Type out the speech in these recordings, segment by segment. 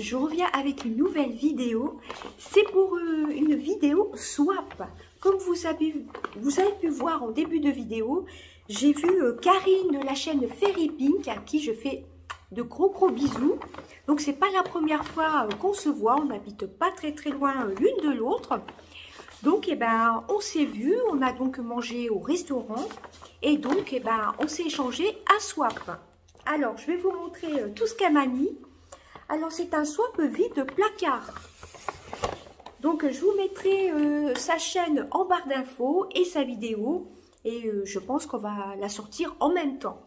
je reviens avec une nouvelle vidéo. C'est pour une vidéo swap. Comme vous avez pu voir en début de vidéo, j'ai vu Karine de la chaîne Fairy Pink, à qui je fais de gros bisous. Donc c'est pas la première fois qu'on se voit, on n'habite pas très loin l'une de l'autre. Donc eh ben, on s'est vu, on a donc mangé au restaurant et donc eh ben, on s'est échangé un swap. Alors je vais vous montrer tout ce qu'elle m'a mis. Alors c'est un swap vide placard. Donc je vous mettrai sa chaîne en barre d'infos et sa vidéo. Et je pense qu'on va la sortir en même temps.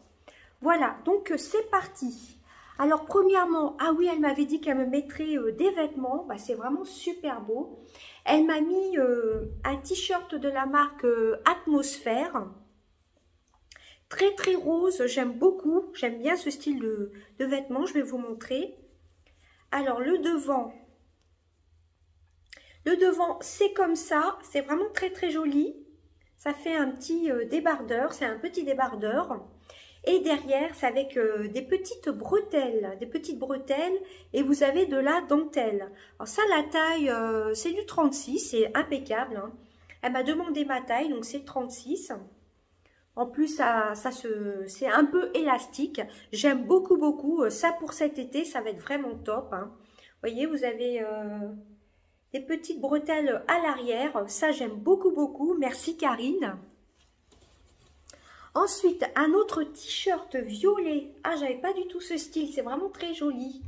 Voilà, donc c'est parti. Alors premièrement, ah oui, elle m'avait dit qu'elle me mettrait des vêtements. Bah, c'est vraiment super beau. Elle m'a mis un t-shirt de la marque Atmosphère. Très rose, j'aime beaucoup. J'aime bien ce style de vêtements, je vais vous montrer. Alors le devant c'est comme ça, c'est vraiment très joli. Ça fait un petit débardeur, c'est un petit débardeur. Et derrière, c'est avec des petites bretelles, et vous avez de la dentelle. Alors ça, la taille, c'est du 36, c'est impeccable. Hein. Elle m'a demandé ma taille, donc c'est 36. En plus, c'est un peu élastique. J'aime beaucoup. Ça, pour cet été, ça va être vraiment top. Hein. Vous voyez, vous avez des petites bretelles à l'arrière. Ça, j'aime beaucoup. Merci, Karine. Ensuite, un autre t-shirt violet. Ah, j'avais pas du tout ce style. C'est vraiment très joli.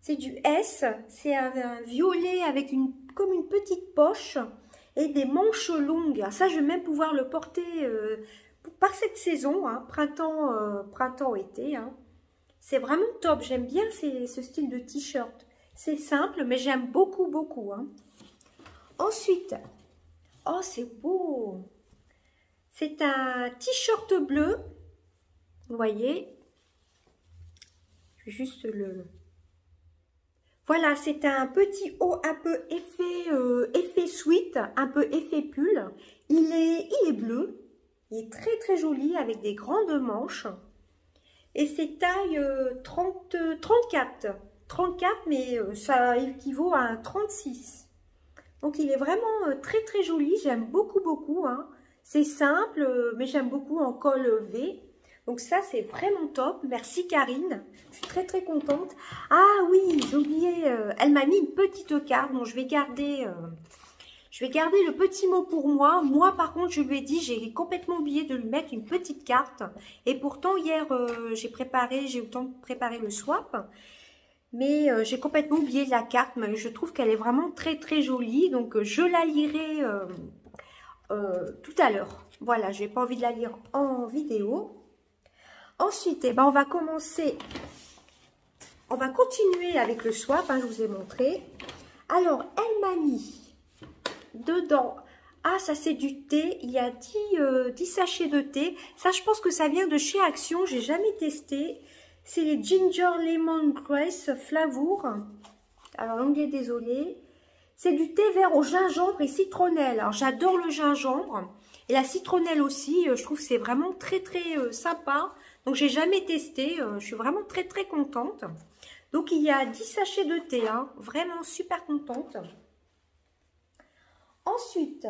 C'est du S. C'est un violet avec comme une petite poche et des manches longues. Ça, je vais même pouvoir le porter par cette saison, hein, printemps-été. Hein. C'est vraiment top. J'aime bien ce style de t-shirt. C'est simple, mais j'aime beaucoup. Hein. Ensuite, oh, c'est beau. C'est un t-shirt bleu. Vous voyez. Je vais juste le... Voilà, c'est un petit haut un peu effet sweat, un peu effet pull. Il est bleu. Il est très joli avec des grandes manches. Et c'est taille 34. 34, mais ça équivaut à un 36. Donc il est vraiment très joli. J'aime beaucoup. Hein. C'est simple, mais j'aime beaucoup en col V. Donc ça, c'est vraiment top. Merci Karine. Je suis très contente. Ah oui, j'ai oublié. Elle m'a mis une petite carte. Donc je vais garder le petit mot pour moi. Moi, par contre, je lui ai dit, j'ai complètement oublié de lui mettre une petite carte. Et pourtant, hier, j'ai eu le temps de préparer le swap. Mais j'ai complètement oublié la carte. Mais je trouve qu'elle est vraiment très jolie. Donc, je la lirai tout à l'heure. Voilà, je n'ai pas envie de la lire en vidéo. Ensuite, eh ben, on va continuer avec le swap. Hein, je vous ai montré. Alors, elle m'a mis dedans, ah ça c'est du thé, il y a 10 sachets de thé, ça je pense que ça vient de chez Action, j'ai jamais testé, c'est les Ginger Lemon Grass Flavour, alors l'anglais désolé, c'est du thé vert au gingembre et citronnelle, alors j'adore le gingembre, et la citronnelle aussi, je trouve que c'est vraiment très sympa, donc j'ai jamais testé, je suis vraiment très contente, donc il y a 10 sachets de thé, hein, vraiment super contente. Ensuite,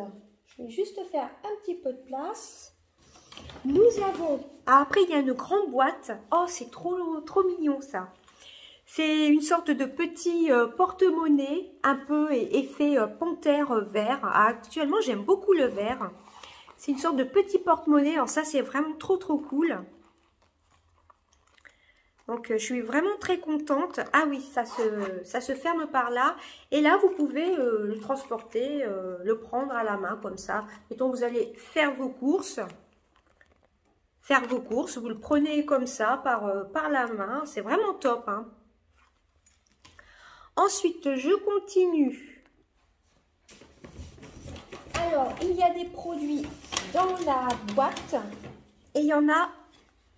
je vais juste faire un petit peu de place. Nous avons... Ah, après, il y a une grande boîte. Oh, c'est trop mignon, ça. C'est une sorte de petit porte-monnaie, un peu effet panthère vert. Ah, actuellement, j'aime beaucoup le vert. C'est une sorte de petit porte-monnaie. Alors ça, c'est vraiment trop cool. Donc, je suis vraiment très contente. Ah oui, ça se ferme par là. Et là, vous pouvez le transporter, le prendre à la main comme ça. Mettons, vous allez faire vos courses. Vous le prenez comme ça, par la main. C'est vraiment top. Hein. Ensuite, je continue. Alors, il y a des produits dans la boîte. Et il y en a,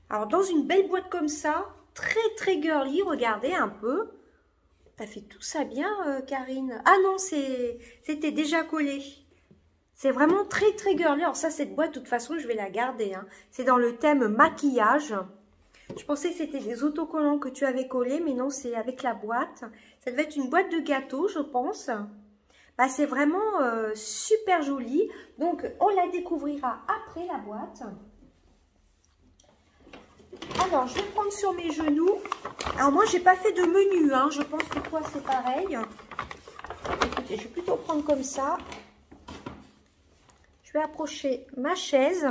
alors dans une belle boîte comme ça, très girly, regardez un peu. T'as fait tout ça bien, Karine. Ah non, c'était déjà collé. C'est vraiment très girly. Alors ça, cette boîte, de toute façon, je vais la garder. Hein. C'est dans le thème maquillage. Je pensais que c'était des autocollants que tu avais collés, mais non, c'est avec la boîte. Ça devait être une boîte de gâteaux, je pense. Bah, c'est vraiment super joli. Donc, on la découvrira après la boîte. Alors, je vais prendre sur mes genoux. Alors, moi, j'ai pas fait de menu. Hein. Je pense que toi, c'est pareil. Écoutez, je vais plutôt prendre comme ça. Je vais approcher ma chaise.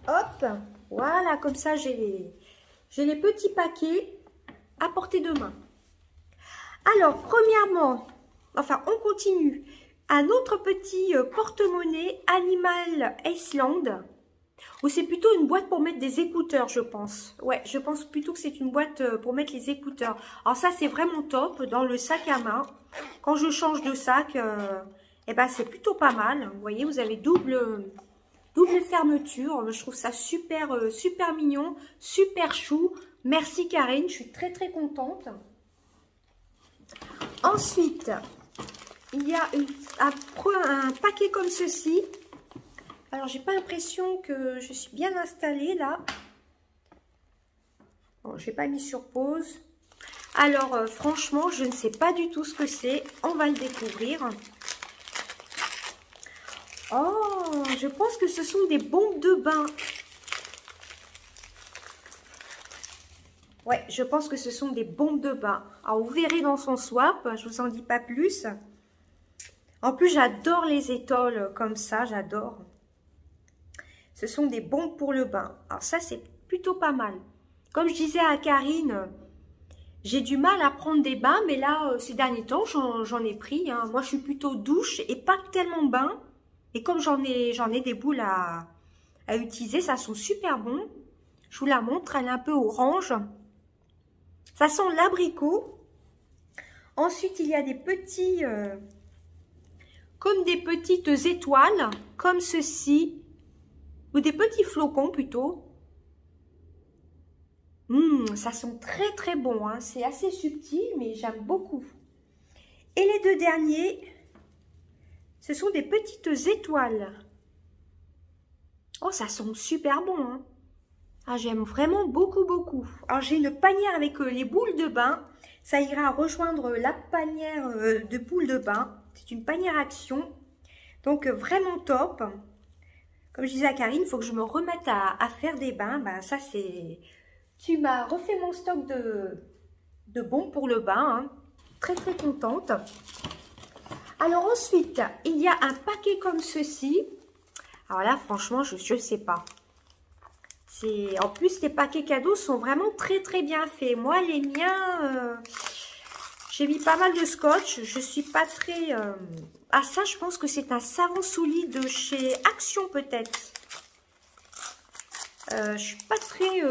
Hop. Voilà, comme ça, j'ai les petits paquets à portée de main. Alors, premièrement, enfin, on continue. Un autre petit porte-monnaie Animal Iceland. Ou c'est plutôt une boîte pour mettre des écouteurs, je pense. Ouais, je pense plutôt que c'est une boîte pour mettre les écouteurs. Alors ça, c'est vraiment top dans le sac à main. Quand je change de sac, eh ben, c'est plutôt pas mal. Vous voyez, vous avez double fermeture. Je trouve ça super, super mignon, super chou. Merci Karine, je suis très très contente. Ensuite, il y a un paquet comme ceci. Alors, j'ai pas l'impression que je suis bien installée là. Bon, je n'ai pas mis sur pause. Alors, franchement, je ne sais pas du tout ce que c'est. On va le découvrir. Oh, je pense que ce sont des bombes de bain. Ouais, je pense que ce sont des bombes de bain. Alors, vous verrez dans son swap, je vous en dis pas plus. En plus, j'adore les étoiles comme ça, j'adore. Ce sont des bombes pour le bain. Alors ça, c'est plutôt pas mal. Comme je disais à Karine, j'ai du mal à prendre des bains, mais là, ces derniers temps, j'en ai pris. Hein. Moi, je suis plutôt douche et pas tellement bain. Et comme j'en ai des boules à utiliser, ça sent super bon. Je vous la montre, elle est un peu orange. Ça sent l'abricot. Ensuite, il y a des petits, comme des petites étoiles, comme ceci. Ou des petits flocons plutôt. Ça sent très très bon. Hein. C'est assez subtil, mais j'aime beaucoup. Et les deux derniers, ce sont des petites étoiles. Oh, ça sent super bon. Hein. Ah, j'aime vraiment beaucoup, beaucoup. Alors, j'ai une panière avec les boules de bain. Ça ira rejoindre la panière de boules de bain. C'est une panière action. Donc, vraiment top. Comme je disais à Karine, il faut que je me remette à faire des bains. Ben, ça, c'est... Tu m'as refait mon stock de bombes pour le bain. Hein. Très, très contente. Alors ensuite, il y a un paquet comme ceci. Alors là, franchement, je ne sais pas. En plus, les paquets cadeaux sont vraiment très, très bien faits. Moi, les miens, j'ai mis pas mal de scotch. Je ne suis pas très... Ah ça, je pense que c'est un savon solide chez Action peut-être. Je suis pas très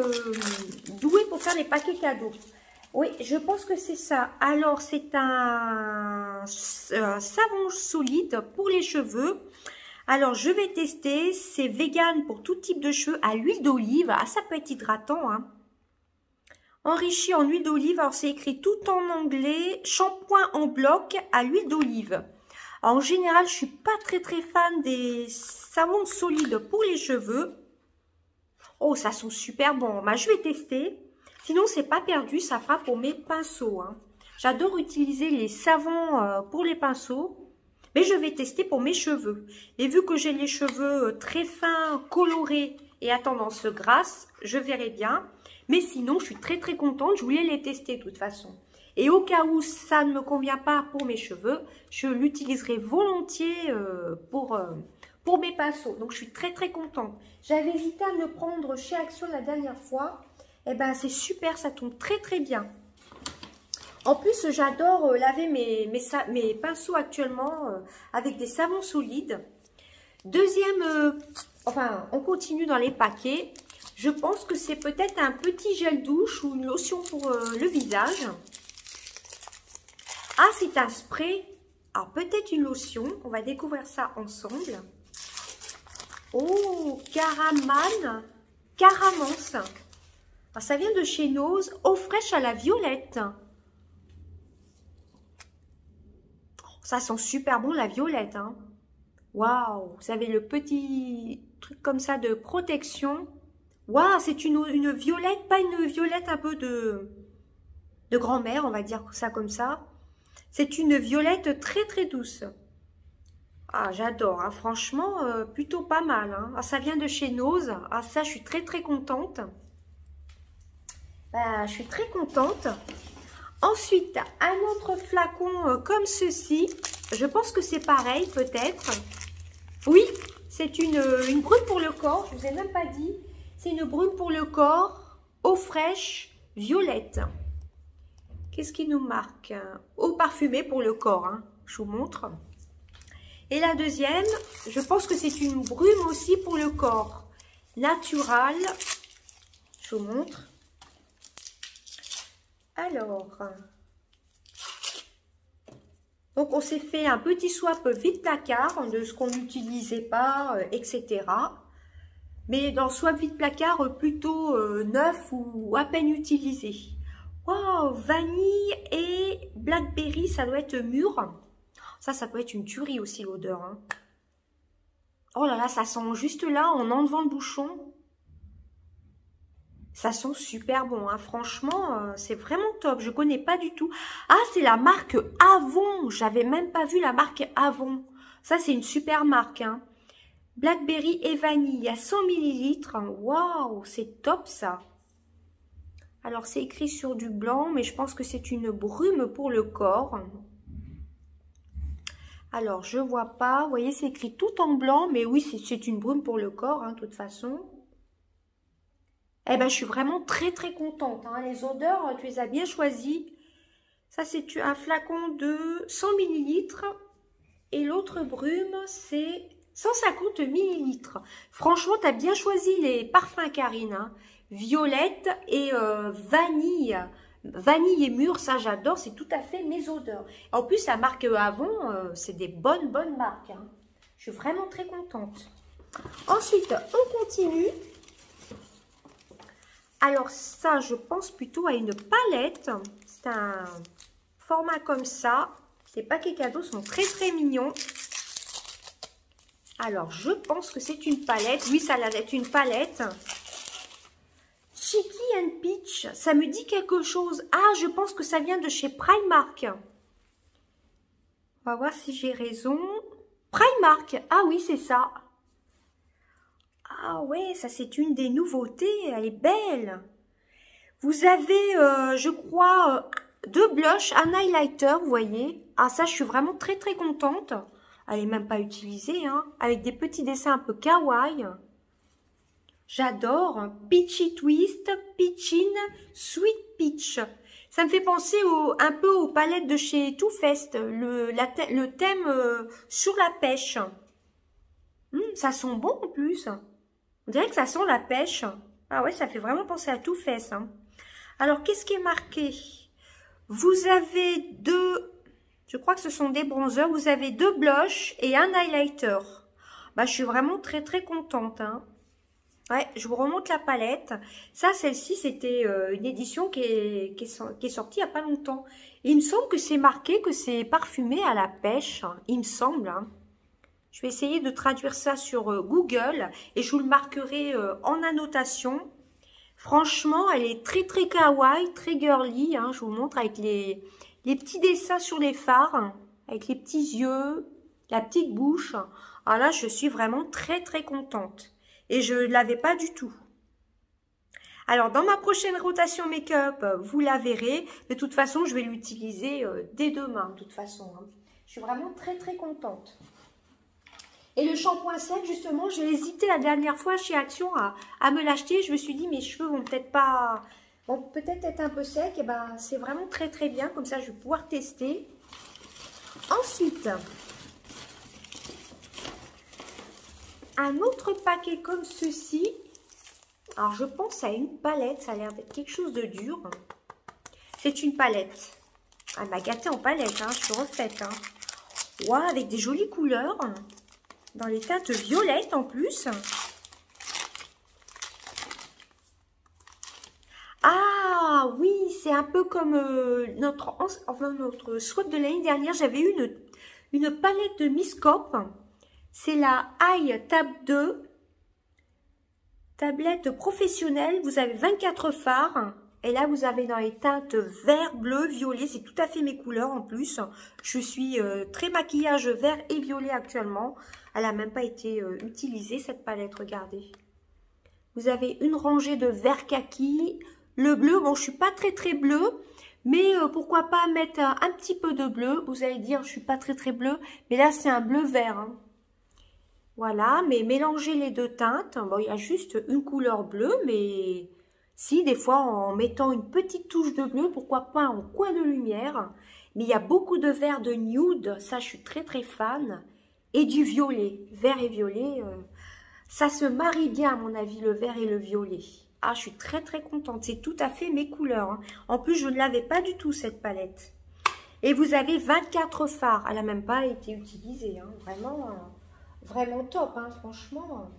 douée pour faire les paquets cadeaux. Oui, je pense que c'est ça. Alors, c'est un savon solide pour les cheveux. Alors, je vais tester. C'est vegan pour tout type de cheveux à l'huile d'olive. Ah, ça peut être hydratant, hein. Enrichi en huile d'olive. Alors, c'est écrit tout en anglais. Shampoing en bloc à l'huile d'olive. En général, je suis pas très fan des savons solides pour les cheveux. Oh, ça sent super bon. Bah, je vais tester. Sinon, c'est pas perdu. Ça fera pour mes pinceaux. Hein. J'adore utiliser les savons pour les pinceaux. Mais je vais tester pour mes cheveux. Et vu que j'ai les cheveux très fins, colorés et à tendance grasse, je verrai bien. Mais sinon, je suis très contente. Je voulais les tester de toute façon. Et au cas où ça ne me convient pas pour mes cheveux, je l'utiliserai volontiers pour mes pinceaux. Donc, je suis très contente. J'avais hésité à me le prendre chez Action la dernière fois. Eh ben, c'est super, ça tombe très bien. En plus, j'adore laver mes pinceaux actuellement avec des savons solides. Deuxième, enfin, on continue dans les paquets. Je pense que c'est peut-être un petit gel douche ou une lotion pour le visage. Ah, c'est un spray. Alors, peut-être une lotion. On va découvrir ça ensemble. Oh, Caramance. Alors, ça vient de chez Nose. Eau fraîche à la violette. Ça sent super bon la violette. Hein. Waouh, vous avez le petit truc comme ça de protection. Waouh, c'est une violette, pas une violette un peu de... de grand-mère, on va dire ça comme ça. C'est une violette très très douce. Ah, j'adore, hein. Franchement, plutôt pas mal. Hein. Ah, ça vient de chez Nose. Ah, ça, je suis très très contente. Bah, je suis très contente. Ensuite, un autre flacon comme ceci. Je pense que c'est pareil, peut-être. Oui, c'est une brume pour le corps. Je ne vous ai même pas dit. C'est une brume pour le corps, eau fraîche, violette. Qu'est-ce qui nous marque? Eau parfumée pour le corps, hein. Je vous montre. Et la deuxième, je pense que c'est une brume aussi pour le corps. Naturelle. Je vous montre. Alors, donc on s'est fait un petit swap vide placard de ce qu'on n'utilisait pas, etc. Mais dans swap vide placard plutôt neuf ou à peine utilisé. Waouh, vanille et blackberry, ça doit être mûr. Ça peut être une tuerie aussi l'odeur. Hein. Oh là là, ça sent juste là en enlevant le bouchon. Ça sent super bon, hein. Franchement, c'est vraiment top. Je connais pas du tout. Ah, c'est la marque Avon. J'avais même pas vu la marque Avon. Ça, c'est une super marque. Hein. Blackberry et vanille à 100 ml. Waouh, c'est top ça. Alors, c'est écrit sur du blanc, mais je pense que c'est une brume pour le corps. Alors, je vois pas. Vous voyez, c'est écrit tout en blanc, mais oui, c'est une brume pour le corps, hein, de toute façon. Eh ben, je suis vraiment très très contente. Hein. Les odeurs, tu les as bien choisies. Ça, c'est un flacon de 100 ml. Et l'autre brume, c'est 150 ml. Franchement, tu as bien choisi les parfums, Karine. Hein. Violette et vanille. Vanille et mûr, ça j'adore. C'est tout à fait mes odeurs. En plus, la marque Avon, c'est des bonnes marques. Hein. Je suis vraiment très contente. Ensuite, on continue. Alors ça, je pense plutôt à une palette. C'est un format comme ça. Les paquets cadeaux sont très très mignons. Alors, je pense que c'est une palette. Oui, ça a l'air d'être une palette. Cheeky and Peach. Ça me dit quelque chose. Ah, je pense que ça vient de chez Primark. On va voir si j'ai raison. Primark. Ah oui, c'est ça. Ah ouais, ça c'est une des nouveautés, elle est belle. Vous avez, je crois, 2 blushs, un highlighter, vous voyez. Ah ça, je suis vraiment très très contente. Elle est même pas utilisée, hein. Avec des petits dessins un peu kawaii. J'adore. Peachy Twist, Peachin, Sweet Peach. Ça me fait penser un peu aux palettes de chez Too Faced, le thème sur la pêche. Ça sent bon en plus. On dirait que ça sent la pêche. Ah ouais, ça fait vraiment penser à Too Faced. Hein. Alors, qu'est-ce qui est marqué? Vous avez 2, je crois que ce sont des bronzers. Vous avez 2 blushs et un highlighter. Bah, je suis vraiment très très contente. Hein. Ouais, je vous remonte la palette. Ça, celle-ci, c'était une édition qui est sortie il n'y a pas longtemps. Et il me semble que c'est marqué que c'est parfumé à la pêche. Il me semble. Hein. Je vais essayer de traduire ça sur Google et je vous le marquerai en annotation. Franchement, elle est très très kawaii, très girly. Hein, je vous montre avec les petits dessins sur les fards, avec les petits yeux, la petite bouche. Alors là, je suis vraiment très très contente. Et je ne l'avais pas du tout. Alors, dans ma prochaine rotation make-up, vous la verrez. De toute façon, je vais l'utiliser dès demain, de toute façon. Hein. Je suis vraiment très très contente. Et le shampoing sec, justement, j'ai hésité la dernière fois chez Action à me l'acheter. Je me suis dit, mes cheveux vont peut-être pas... vont peut-être être un peu secs. Et ben, c'est vraiment très très bien. Comme ça, je vais pouvoir tester. Ensuite, un autre paquet comme ceci. Alors, je pense à une palette. Ça a l'air d'être quelque chose de dur. C'est une palette. Elle m'a gâtée en palette. Hein, je suis refaite. Hein. Wow, avec des jolies couleurs. Dans les teintes violettes en plus. Ah oui, c'est un peu comme notre swap de l'année dernière. J'avais eu une palette de Miss Cop. C'est la High Tab 2. Tablette professionnelle. Vous avez 24 fards. Et là, vous avez dans les teintes vert, bleu, violet. C'est tout à fait mes couleurs en plus. Je suis très maquillage vert et violet actuellement. Elle n'a même pas été utilisée, cette palette, regardez. Vous avez une rangée de vert kaki. Le bleu, bon, je suis pas très bleu. Mais pourquoi pas mettre un petit peu de bleu. Vous allez dire, je suis pas très bleu. Mais là, c'est un bleu vert. Hein. Voilà, mais mélanger les deux teintes. Bon, il y a juste une couleur bleue, mais si, des fois, en mettant une petite touche de bleu, pourquoi pas en coin de lumière. Mais il y a beaucoup de vert de nude. Ça, je suis très fan. Et du violet. Vert et violet, ça se marie bien, à mon avis, le vert et le violet. Ah, je suis très contente. C'est tout à fait mes couleurs. Hein. En plus, je ne l'avais pas du tout, cette palette. Et vous avez 24 fards. Elle n'a même pas été utilisée. Hein. Vraiment top. Hein. Franchement,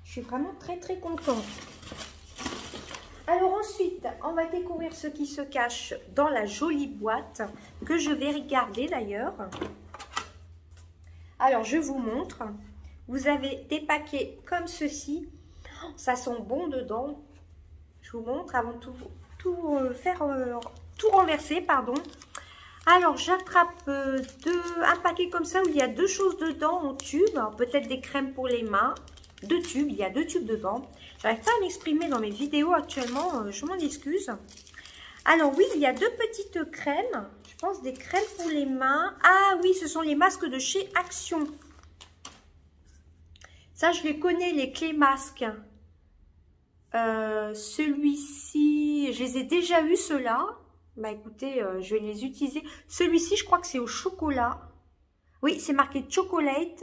je suis vraiment très contente. Alors ensuite, on va découvrir ce qui se cache dans la jolie boîte. Que je vais regarder d'ailleurs. Alors, je vous montre. Vous avez des paquets comme ceci. Ça sent bon dedans. Je vous montre avant de tout renverser, pardon. Alors, j'attrape un paquet comme ça où il y a deux choses dedans en tube. Peut-être des crèmes pour les mains. Deux tubes, il y a deux tubes dedans. J'arrive pas à m'exprimer dans mes vidéos actuellement, je m'en excuse. Alors oui, il y a deux petites crèmes. Je pense des crèmes pour les mains. Ah oui, ce sont les masques de chez Action. Ça, je les connais, les clés masques. Celui-ci, je les ai déjà eu, ceux-là. Bah écoutez, je vais les utiliser. Celui-ci, je crois que c'est au chocolat. Oui, c'est marqué chocolate.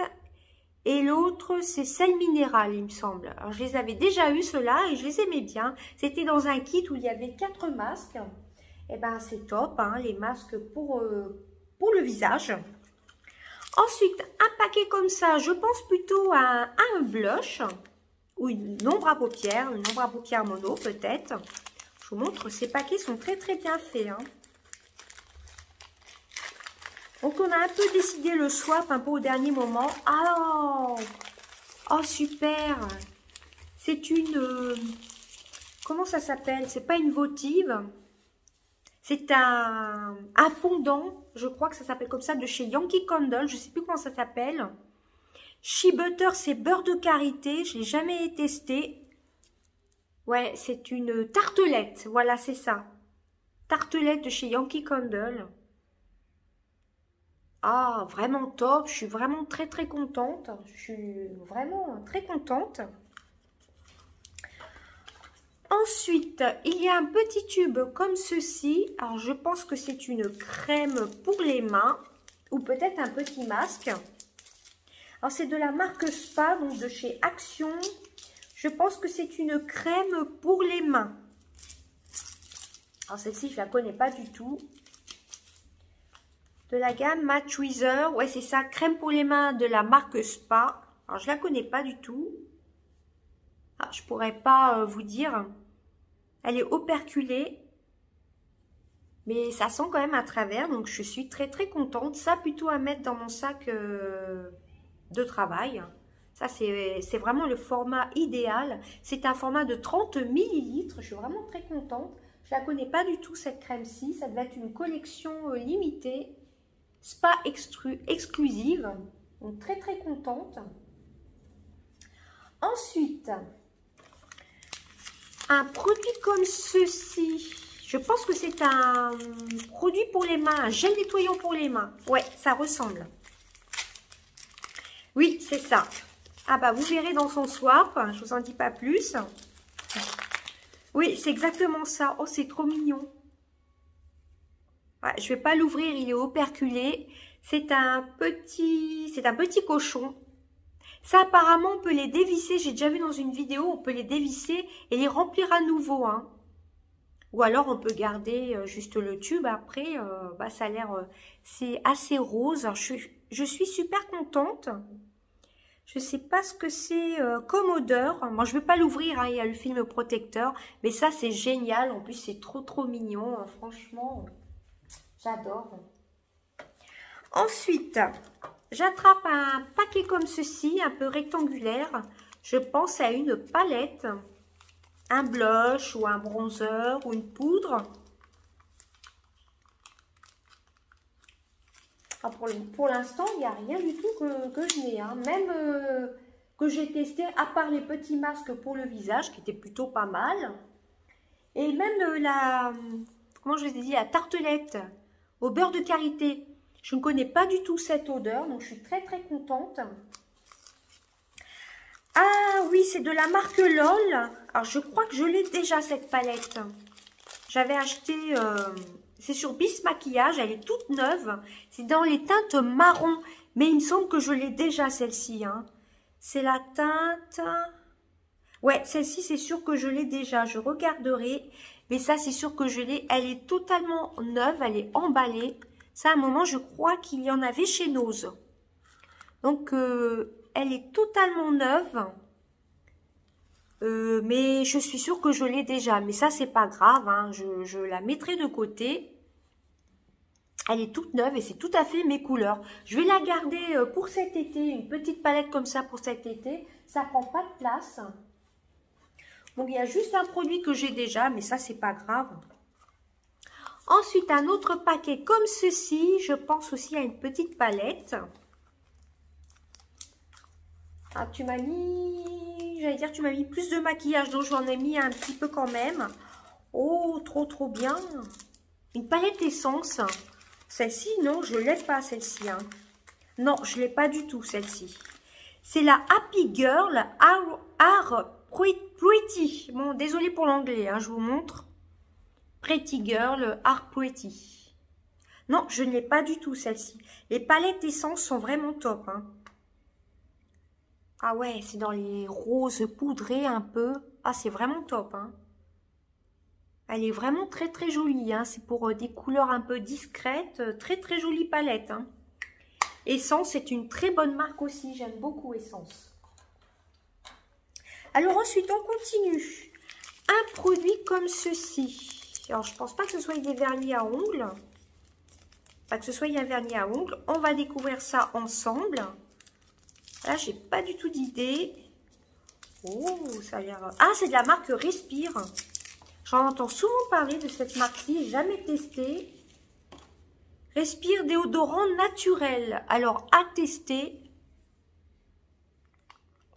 Et l'autre, c'est sel minéral, il me semble. Alors, je les avais déjà eu, ceux-là, et je les aimais bien. C'était dans un kit où il y avait 4 masques. Et ben, c'est top, hein, les masques pour le visage. Ensuite, un paquet comme ça, je pense plutôt à un blush ou une ombre à paupières mono peut-être. Je vous montre, ces paquets sont très bien faits. Hein. Donc, on a un peu décidé le swap un peu au dernier moment. Oh super! C'est une... comment ça s'appelle? C'est pas une votive. C'est un fondant, je crois que ça s'appelle comme ça, de chez Yankee Candle. Je ne sais plus comment ça s'appelle. Shea Butter, c'est beurre de karité. Je n'ai jamais testé. Ouais, c'est une tartelette. Voilà, c'est ça. Tartelette de chez Yankee Candle. Ah, vraiment top. Je suis vraiment très contente. Je suis vraiment très contente. Ensuite, il y a un petit tube comme ceci. Alors, je pense que c'est une crème pour les mains ou peut-être un petit masque. Alors, c'est de la marque Spa, donc de chez Action. Je pense que c'est une crème pour les mains. Alors, celle-ci, je ne la connais pas du tout. De la gamme Matte Tweezer. Ouais, c'est ça, crème pour les mains de la marque Spa. Alors, je ne la connais pas du tout. Ah, je pourrais pas vous dire. Elle est operculée. Mais ça sent quand même à travers. Donc je suis très contente. Ça plutôt à mettre dans mon sac de travail. Ça c'est vraiment le format idéal. C'est un format de 30 ml. Je suis vraiment très contente. Je la connais pas du tout cette crème-ci. Ça doit être une collection limitée. Spa exclusive. Donc très contente. Ensuite... un produit comme ceci, je pense que c'est un produit pour les mains, un gel nettoyant pour les mains. Ouais, ça ressemble. Oui, c'est ça. Ah bah, vous verrez dans son swap, je vous en dis pas plus. Oui, c'est exactement ça. Oh, c'est trop mignon. Ouais, je vais pas l'ouvrir, il est operculé. C'est un petit cochon. Ça, apparemment, on peut les dévisser. J'ai déjà vu dans une vidéo, on peut les dévisser et les remplir à nouveau. Hein. Ou alors, on peut garder juste le tube. Après, bah, ça a l'air... c'est assez rose. Alors, je suis super contente. Je ne sais pas ce que c'est comme odeur. Moi, je ne vais pas l'ouvrir. Hein, il y a le film protecteur. Mais ça, c'est génial. En plus, c'est trop mignon. Hein. Franchement, j'adore. Ensuite... j'attrape un paquet comme ceci, un peu rectangulaire. Je pense à une palette. un blush ou un bronzer ou une poudre. Ah, pour l'instant, il n'y a rien du tout que je n'ai. Hein. Même que j'ai testé, à part les petits masques pour le visage, qui étaient plutôt pas mal. Et même comment je vous ai dit, la tartelette au beurre de karité. Je ne connais pas du tout cette odeur, donc je suis très très contente. Ah oui, c'est de la marque LOL. Alors je crois que je l'ai déjà cette palette. J'avais acheté, c'est sur Bis Maquillage, elle est toute neuve. C'est dans les teintes marron, mais il me semble que je l'ai déjà celle-ci. Hein. C'est la teinte... Ouais, celle-ci c'est sûr que je l'ai déjà, je regarderai. Mais ça c'est sûr que je l'ai, elle est totalement neuve, elle est emballée. Ça à un moment je crois qu'il y en avait chez Nose. Donc... elle est totalement neuve, mais je suis sûre que je l'ai déjà. Mais ça, c'est pas grave, hein, je la mettrai de côté. Elle est toute neuve et c'est tout à fait mes couleurs. Je vais la garder pour cet été, une petite palette comme ça pour cet été. Ça prend pas de place. Donc, il y a juste un produit que j'ai déjà, mais ça, c'est pas grave. Ensuite, un autre paquet comme ceci. Je pense aussi à une petite palette. Ah, tu m'as mis, j'allais dire, tu m'as mis plus de maquillage, donc j'en ai mis un petit peu quand même. Oh, trop bien. Une palette essence. Celle-ci, non, je ne l'ai pas, celle-ci. Hein. Non, je ne l'ai pas du tout, celle-ci. C'est la Happy Girl Art Pretty. Bon, désolé pour l'anglais, hein, je vous montre. Pretty Girl Art Pretty. Non, je ne l'ai pas du tout, celle-ci. Les palettes essence sont vraiment top, hein. Ah ouais, c'est dans les roses poudrés un peu. Ah, c'est vraiment top. Hein. Elle est vraiment très très jolie. Hein. C'est pour des couleurs un peu discrètes. Très très jolie palette. Hein. Essence, c'est une très bonne marque aussi. J'aime beaucoup Essence. Alors ensuite, on continue. Un produit comme ceci. Alors, je pense pas que ce soit des vernis à ongles. Pas que ce soit un vernis à ongles. On va découvrir ça ensemble. Là, j'ai pas du tout d'idée. Oh, ça a l'air... Ah, c'est de la marque Respire. J'en entends souvent parler de cette marque-ci, jamais testé. Respire déodorant naturel. Alors, à tester.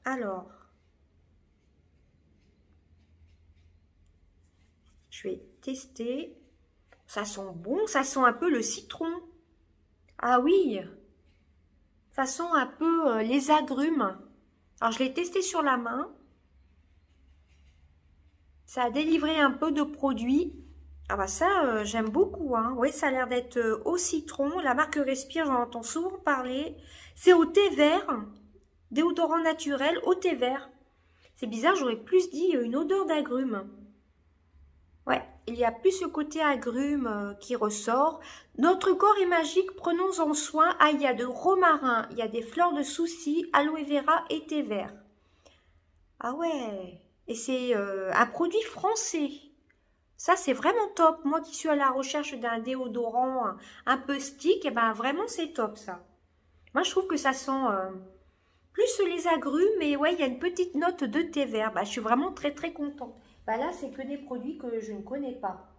Alors, je vais tester. Ça sent bon, ça sent un peu le citron. Ah oui, ça sent un peu les agrumes. Alors, je l'ai testé sur la main. Ça a délivré un peu de produit. Ah bah ça, j'aime beaucoup. Hein. Oui, ça a l'air d'être au citron. La marque Respire, j'en entends souvent parler. C'est au thé vert. Déodorant naturel au thé vert. C'est bizarre, j'aurais plus dit une odeur d'agrumes. Ouais, il y a plus ce côté agrumes qui ressort. Notre corps est magique, prenons-en soin. Ah, il y a de romarin, il y a des fleurs de souci, aloe vera et thé vert. Ah ouais, et c'est un produit français. Ça, c'est vraiment top. Moi qui suis à la recherche d'un déodorant un peu stick, et ben vraiment, c'est top ça. Moi, je trouve que ça sent plus les agrumes, mais ouais, il y a une petite note de thé vert. Bah, je suis vraiment très très contente. Bah là, c'est que des produits que je ne connais pas.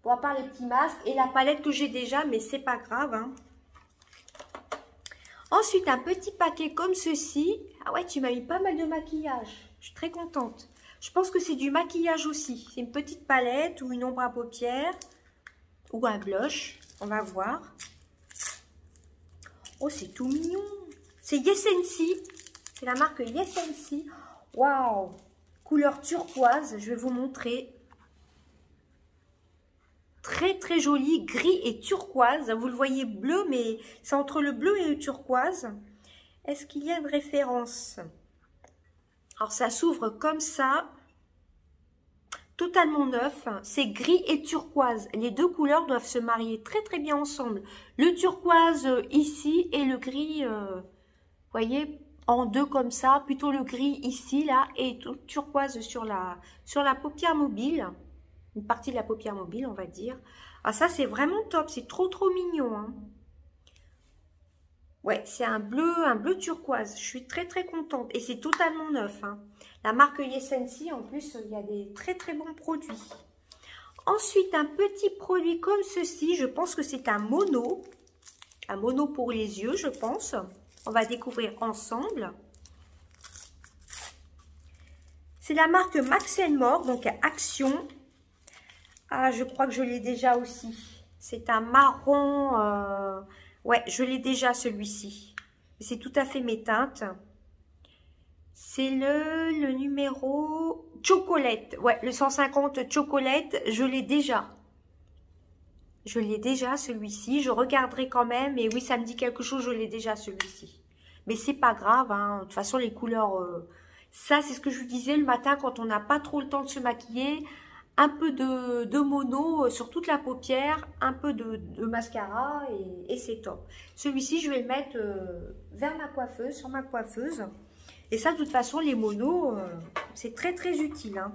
Bon, à part les petits masques et la palette que j'ai déjà, mais c'est pas grave. Hein. Ensuite, un petit paquet comme ceci. Ah ouais, tu m'as mis pas mal de maquillage. Je suis très contente. Je pense que c'est du maquillage aussi. C'est une petite palette ou une ombre à paupières ou un blush. On va voir. Oh, c'est tout mignon. C'est Yes Scentsy. C'est la marque Yes Scentsy. Waouh! Couleur turquoise. Je vais vous montrer. Très très joli, gris et turquoise. Vous le voyez bleu, mais c'est entre le bleu et le turquoise. Est-ce qu'il y a une référence? Alors ça s'ouvre comme ça. Totalement neuf. C'est gris et turquoise. Les deux couleurs doivent se marier très très bien ensemble. Le turquoise ici et le gris, voyez, en deux comme ça. Plutôt le gris ici, là, et turquoise sur la paupière mobile. Une partie de la paupière mobile, on va dire. Ah, ça, c'est vraiment top. C'est trop, trop mignon. Hein. Ouais, c'est un bleu turquoise. Je suis très très contente. Et c'est totalement neuf, hein. La marque Yesensi, en plus, il y a des très très bons produits. Ensuite, un petit produit comme ceci. Je pense que c'est un mono. Un mono pour les yeux, je pense. On va découvrir ensemble. C'est la marque Max More, donc Action. Ah, je crois que je l'ai déjà aussi. C'est un marron. Ouais, je l'ai déjà celui-ci. C'est tout à fait mes teintes. C'est le numéro Chocolate. Ouais, le 150 Chocolate, je l'ai déjà. Je l'ai déjà celui-ci. Je regarderai quand même. Et oui, ça me dit quelque chose, je l'ai déjà celui-ci. Mais c'est pas grave, hein. De toute façon, les couleurs... ça, c'est ce que je vous disais le matin quand on n'a pas trop le temps de se maquiller. Un peu de mono sur toute la paupière, un peu de mascara et c'est top. Celui-ci, je vais le mettre vers ma coiffeuse, sur ma coiffeuse. Et ça, de toute façon, les monos, c'est très très utile, hein.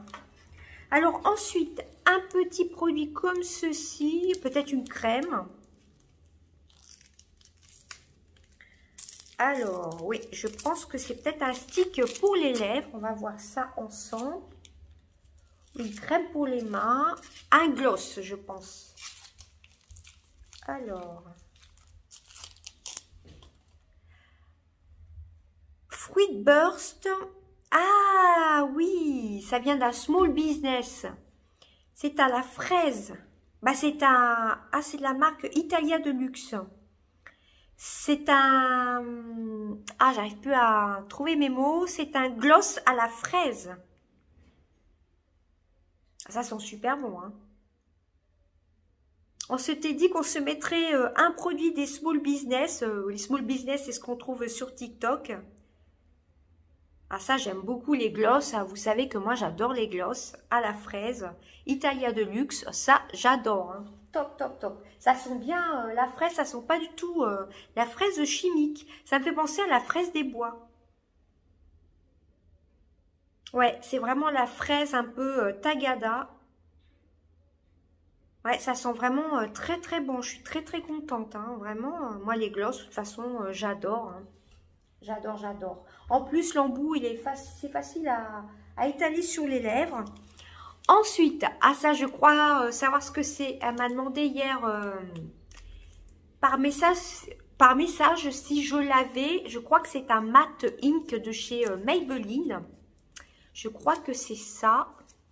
Alors ensuite, un petit produit comme ceci, peut-être une crème. Alors, oui, je pense que c'est peut-être un stick pour les lèvres. On va voir ça ensemble. Une crème pour les mains. Un gloss, je pense. Alors. Fruit Burst. Ah oui, ça vient d'un small business. C'est à la fraise. Bah, c'est un... Ah, c'est de la marque Italia de luxe. C'est un... Ah, j'arrive plus à trouver mes mots. C'est un gloss à la fraise. Ça sent super bon, hein. On s'était dit qu'on se mettrait un produit des small business. Les small business, c'est ce qu'on trouve sur TikTok. Ah ça, j'aime beaucoup les gloss. Vous savez que moi, j'adore les gloss à la fraise. Italia de luxe, ça, j'adore, hein. Top, top, top. Ça sent bien la fraise, ça sent pas du tout la fraise chimique. Ça me fait penser à la fraise des bois. Ouais, c'est vraiment la fraise un peu tagada. Ouais, ça sent vraiment très très bon. Je suis très très contente, hein. Vraiment, moi les gloss, de toute façon, j'adore, hein. J'adore, j'adore. En plus, l'embout, c'est facile à étaler sur les lèvres. Ensuite, ah ça, je crois savoir ce que c'est. Elle m'a demandé hier par message si je l'avais. Je crois que c'est un matte ink de chez Maybelline. Je crois que c'est ça.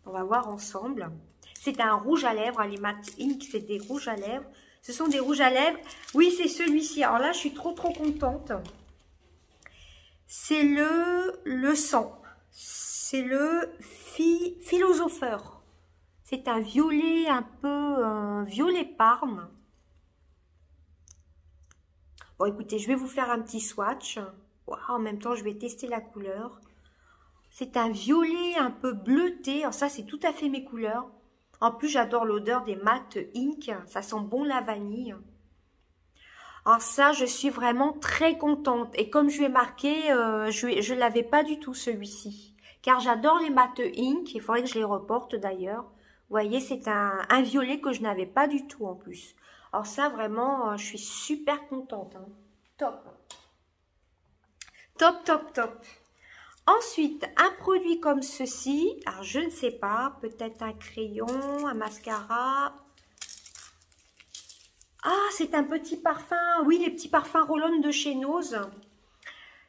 On va voir ensemble. C'est un rouge à lèvres. Les matte ink, c'est des rouges à lèvres. Ce sont des rouges à lèvres. Oui, c'est celui-ci. Alors là, je suis trop contente. C'est le sang. C'est le philosopheur. C'est un violet, un peu violet parme. Bon, écoutez, je vais vous faire un petit swatch. Wow, en même temps, je vais tester la couleur. C'est un violet un peu bleuté. Alors ça, c'est tout à fait mes couleurs. En plus, j'adore l'odeur des matte ink. Ça sent bon la vanille. Alors ça, je suis vraiment très contente. Et comme je lui ai marqué, je ne l'avais pas du tout celui-ci. Car j'adore les matte ink. Il faudrait que je les reporte d'ailleurs. Vous voyez, c'est un violet que je n'avais pas du tout en plus. Alors ça, vraiment, je suis super contente, hein. Top. Top, top, top. Ensuite, un produit comme ceci. Alors, je ne sais pas. Peut-être un crayon, un mascara. Ah, c'est un petit parfum. Oui, les petits parfums roll-on de chez Nose.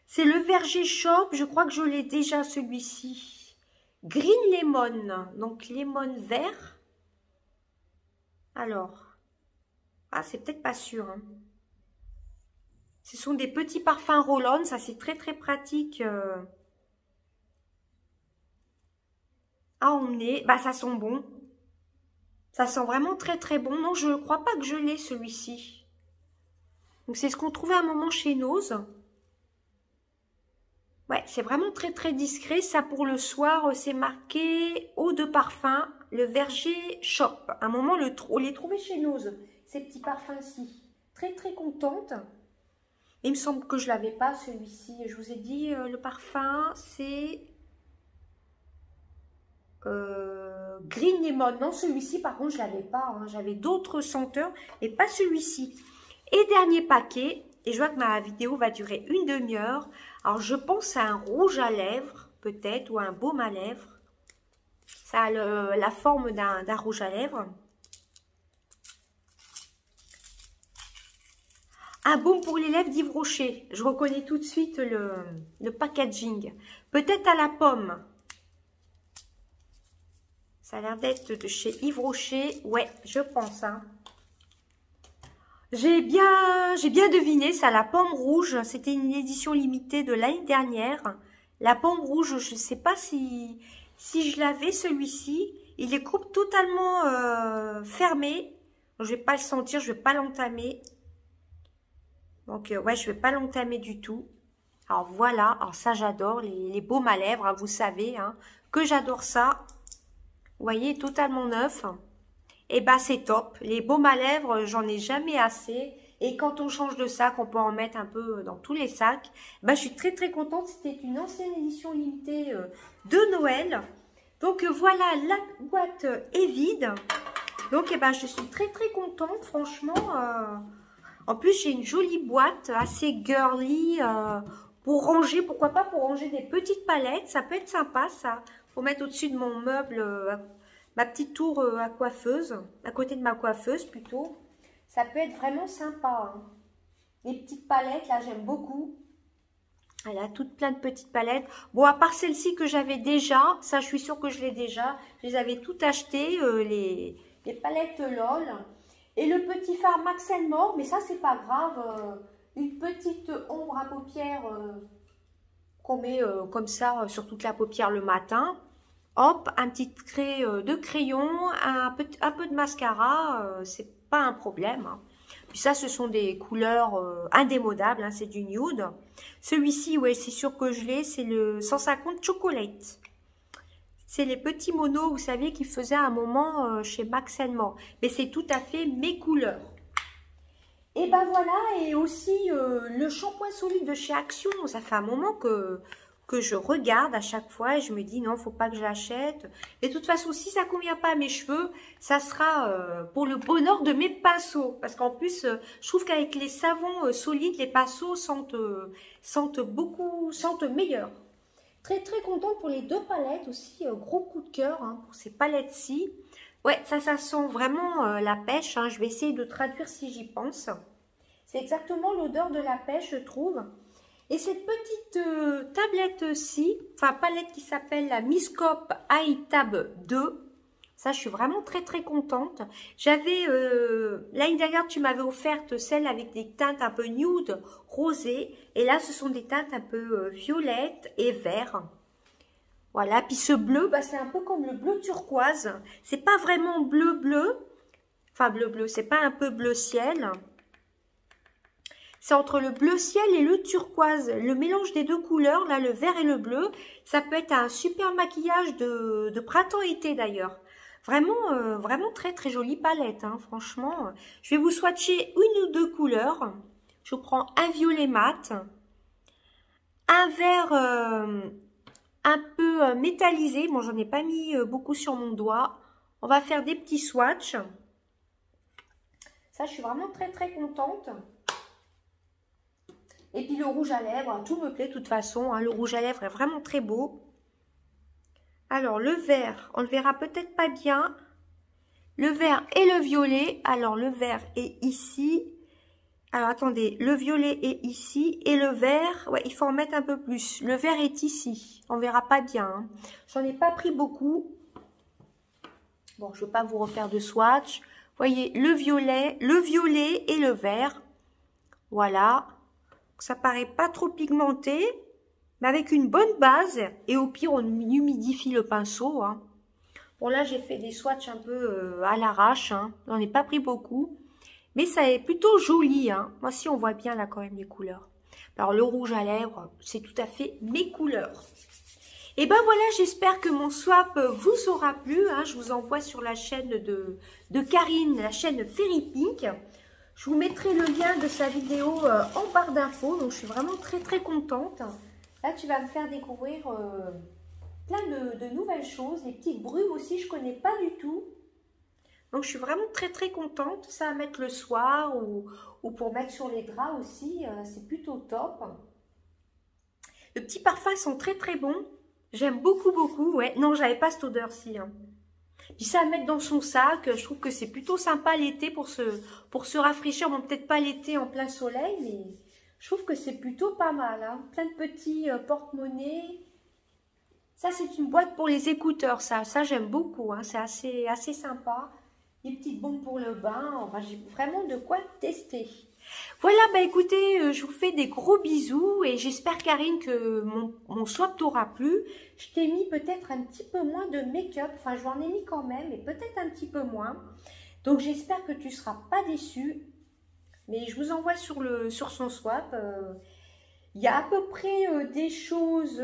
C'est le Verger Shop. Je crois que je l'ai déjà, celui-ci. Green Lemon. Donc, lemon vert. Alors. Ah, c'est peut-être pas sûr, hein. Ce sont des petits parfums roll-on. Ça, c'est très, très pratique à emmener. Bah, ça sent bon. Ça sent vraiment très très bon. Non, je ne crois pas que je l'ai celui-ci. Donc c'est ce qu'on trouvait à un moment chez Nose. Ouais, c'est vraiment très très discret. Ça pour le soir, c'est marqué eau de parfum, le Verger Shop. À un moment, on les trouvait chez Nose, ces petits parfums-ci. Très très contente. Il me semble que je ne l'avais pas celui-ci. Je vous ai dit, le parfum, c'est... Green Lemon. Non, celui-ci par contre je l'avais pas, hein. J'avais d'autres senteurs et pas celui-ci. Et dernier paquet, Et je vois que ma vidéo va durer une demi-heure. Alors, je pense à un rouge à lèvres, peut-être, ou un baume à lèvres. Ça a la forme d'un rouge à lèvres. Un baume pour les lèvres d'Yves Rocher. Je reconnais tout de suite le packaging. Peut-être à la pomme. Ça a l'air d'être de chez Yves Rocher. Ouais, je pense. Hein. J'ai bien deviné ça, la pomme rouge. C'était une édition limitée de l'année dernière. La pomme rouge, je ne sais pas si je l'avais celui-ci. Il est totalement fermé. Je ne vais pas le sentir, je ne vais pas l'entamer. Donc, ouais, je ne vais pas l'entamer du tout. Alors, voilà. Alors, ça, j'adore. Les baumes à lèvres, hein, vous savez hein, que j'adore ça. Vous voyez, totalement neuf. Et ben, c'est top. Les baumes à lèvres, j'en ai jamais assez. Et quand on change de sac, on peut en mettre un peu dans tous les sacs. Ben, je suis très, très contente. C'était une ancienne édition limitée de Noël. Donc, voilà, la boîte est vide. Donc, eh ben, je suis très, très contente, franchement. En plus, j'ai une jolie boîte assez girly pour ranger, pourquoi pas pour ranger des petites palettes. Ça peut être sympa, ça. Pour mettre au-dessus de mon meuble, ma petite tour à coiffeuse, à côté de ma coiffeuse plutôt. Ça peut être vraiment sympa. Hein. Les petites palettes, là, j'aime beaucoup. Elle a toutes plein de petites palettes. Bon, à part celle-ci que j'avais déjà, ça, je suis sûre que je l'ai déjà. Je les avais toutes achetées, les palettes LOL. Et le petit fard Max & More, mais ça, c'est pas grave. Une petite ombre à paupières qu'on met comme ça sur toute la paupière le matin. Hop, un petit trait de crayon, un peu de mascara, c'est pas un problème. Hein. Puis ça, ce sont des couleurs indémodables, hein, c'est du nude. Celui-ci, ouais, c'est sûr que je l'ai, c'est le 150 Chocolate. C'est les petits monos, vous savez, qu'ils faisaient à un moment chez Max & More. Mais c'est tout à fait mes couleurs. Et ben voilà, et aussi le shampoing solide de chez Action. Ça fait un moment que je regarde à chaque fois et je me dis non, faut pas que je l'achète. Et de toute façon, si ça convient pas à mes cheveux, ça sera pour le bonheur de mes pinceaux. Parce qu'en plus, je trouve qu'avec les savons solides, les pinceaux sentent meilleur. Très très contente pour les deux palettes aussi, gros coup de cœur hein, pour ces palettes-ci. Ouais, ça sent vraiment la pêche. Hein. Je vais essayer de traduire si j'y pense. C'est exactement l'odeur de la pêche, je trouve. Et cette petite tablette-ci, enfin palette qui s'appelle la Miscope iTab 2. Ça, je suis vraiment très très contente. J'avais, l'année dernière, tu m'avais offerte celle avec des teintes un peu nude, rosé. Et là, ce sont des teintes un peu violettes et vert. Voilà, puis ce bleu, bah, c'est un peu comme le bleu turquoise. C'est pas vraiment bleu-bleu. Enfin, bleu-bleu, c'est pas un peu bleu ciel. C'est entre le bleu ciel et le turquoise. Le mélange des deux couleurs, là, le vert et le bleu, ça peut être un super maquillage de printemps-été d'ailleurs. Vraiment, vraiment très très jolie palette, hein, franchement. Je vais vous swatcher une ou deux couleurs. Je prends un violet mat, un vert un peu métallisé. Bon, j'en ai pas mis beaucoup sur mon doigt. On va faire des petits swatchs. Ça, je suis vraiment très très contente. Et puis le rouge à lèvres, tout me plaît de toute façon. Hein, le rouge à lèvres est vraiment très beau. Alors, le vert, on le verra peut-être pas bien. Le vert et le violet. Alors, le vert est ici. Alors, attendez, le violet est ici. Et le vert, ouais, il faut en mettre un peu plus. Le vert est ici. On verra pas bien. Hein. J'en ai pas pris beaucoup. Bon, je ne vais pas vous refaire de swatch. Vous voyez, le violet et le vert. Voilà. Ça paraît pas trop pigmenté. Mais avec une bonne base, et au pire, on humidifie le pinceau. Hein. Bon, là, j'ai fait des swatchs un peu à l'arrache. Hein. J'en ai pas pris beaucoup. Mais ça est plutôt joli. Hein. Moi, si on voit bien là quand même les couleurs. Alors, le rouge à lèvres, c'est tout à fait mes couleurs. Et ben voilà, j'espère que mon swap vous aura plu. Hein. Je vous envoie sur la chaîne de Karine, la chaîne Fairy Pink. Je vous mettrai le lien de sa vidéo en barre d'infos. Donc, je suis vraiment très, très contente. Là, tu vas me faire découvrir plein de nouvelles choses. Les petites brumes aussi, je ne connais pas du tout. Donc, je suis vraiment très, très contente. Ça à mettre le soir ou pour mettre sur les draps aussi. C'est plutôt top. Le petit parfum sont très, très bons. J'aime beaucoup, beaucoup. Ouais. Non, j'avais pas cette odeur-ci. Hein. Puis ça à mettre dans son sac. Je trouve que c'est plutôt sympa l'été pour se rafraîchir. Bon, peut-être pas l'été en plein soleil, mais je trouve que c'est plutôt pas mal. Hein. Plein de petits porte-monnaies. Ça, c'est une boîte pour les écouteurs, ça. Ça, j'aime beaucoup. Hein. C'est assez sympa. Des petites bombes pour le bain. Enfin, j'ai vraiment de quoi tester. Voilà, bah écoutez, je vous fais des gros bisous. Et j'espère, Karine, que mon swap t'aura plu. Je t'ai mis peut-être un petit peu moins de make-up. Enfin, je l'en ai mis quand même, mais peut-être un petit peu moins. Donc, j'espère que tu ne seras pas déçu. Mais je vous envoie sur son swap. Il y a à peu près des choses,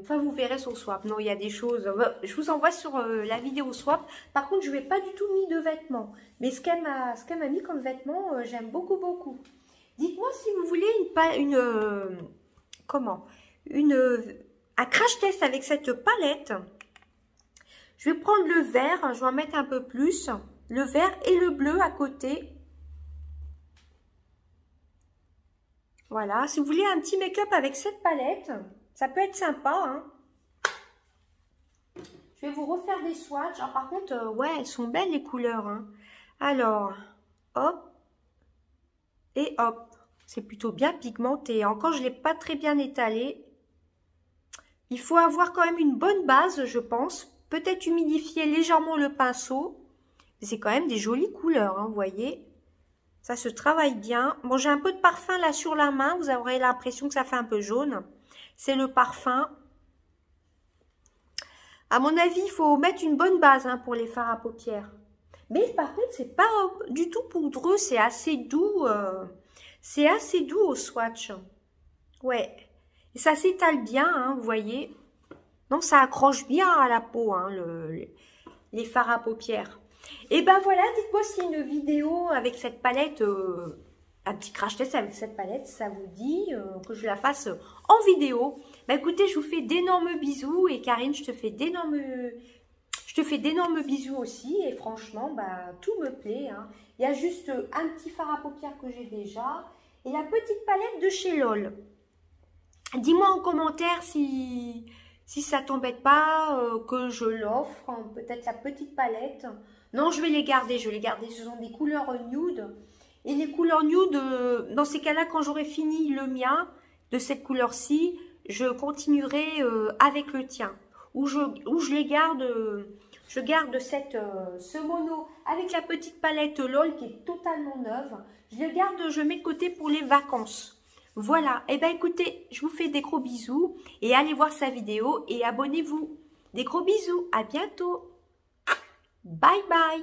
enfin vous verrez son swap, non il y a des choses, je vous envoie sur la vidéo swap. Par contre je ne lui ai pas du tout mis de vêtements, mais ce qu'elle m'a mis comme vêtements, j'aime beaucoup beaucoup. Dites-moi si vous voulez un crash test avec cette palette. Je vais prendre le vert, je vais en mettre un peu plus, le vert et le bleu à côté. Voilà, si vous voulez un petit make-up avec cette palette, ça peut être sympa. Hein. Je vais vous refaire des swatchs. Alors, par contre, ouais, elles sont belles les couleurs. Hein. Alors, hop, et hop. C'est plutôt bien pigmenté. Encore, je ne l'ai pas très bien étalé. Il faut avoir quand même une bonne base, je pense. Peut-être humidifier légèrement le pinceau. C'est quand même des jolies couleurs, hein, vous voyez. Ça se travaille bien. Bon, j'ai un peu de parfum là sur la main. Vous aurez l'impression que ça fait un peu jaune. C'est le parfum. À mon avis, il faut mettre une bonne base hein, pour les fards à paupières. Mais par contre, c'est pas du tout poudreux. C'est assez doux. C'est assez doux au swatch. Ouais. Et ça s'étale bien, hein, vous voyez. Non, ça accroche bien à la peau, hein, les fards à paupières. Et ben voilà, dites-moi si une vidéo avec cette palette, un petit crash test avec cette palette, ça vous dit que je la fasse en vidéo. Ben écoutez, je vous fais d'énormes bisous et Karine, je te fais d'énormes bisous aussi. Et franchement, bah, tout me plaît. Hein. Il y a juste un petit fard à paupières que j'ai déjà et la petite palette de chez LOL. Dis-moi en commentaire si ça t'embête pas que je l'offre, hein, peut-être la petite palette. Non, je vais les garder, ce sont des couleurs nude. Et les couleurs nude, dans ces cas-là, quand j'aurai fini le mien, de cette couleur-ci, je continuerai avec le tien. Où je les garde, je garde ce mono avec la petite palette LOL qui est totalement neuve. Je les garde, je mets de côté pour les vacances. Voilà, et ben écoutez, je vous fais des gros bisous et allez voir sa vidéo et abonnez-vous. Des gros bisous, à bientôt. Bye bye.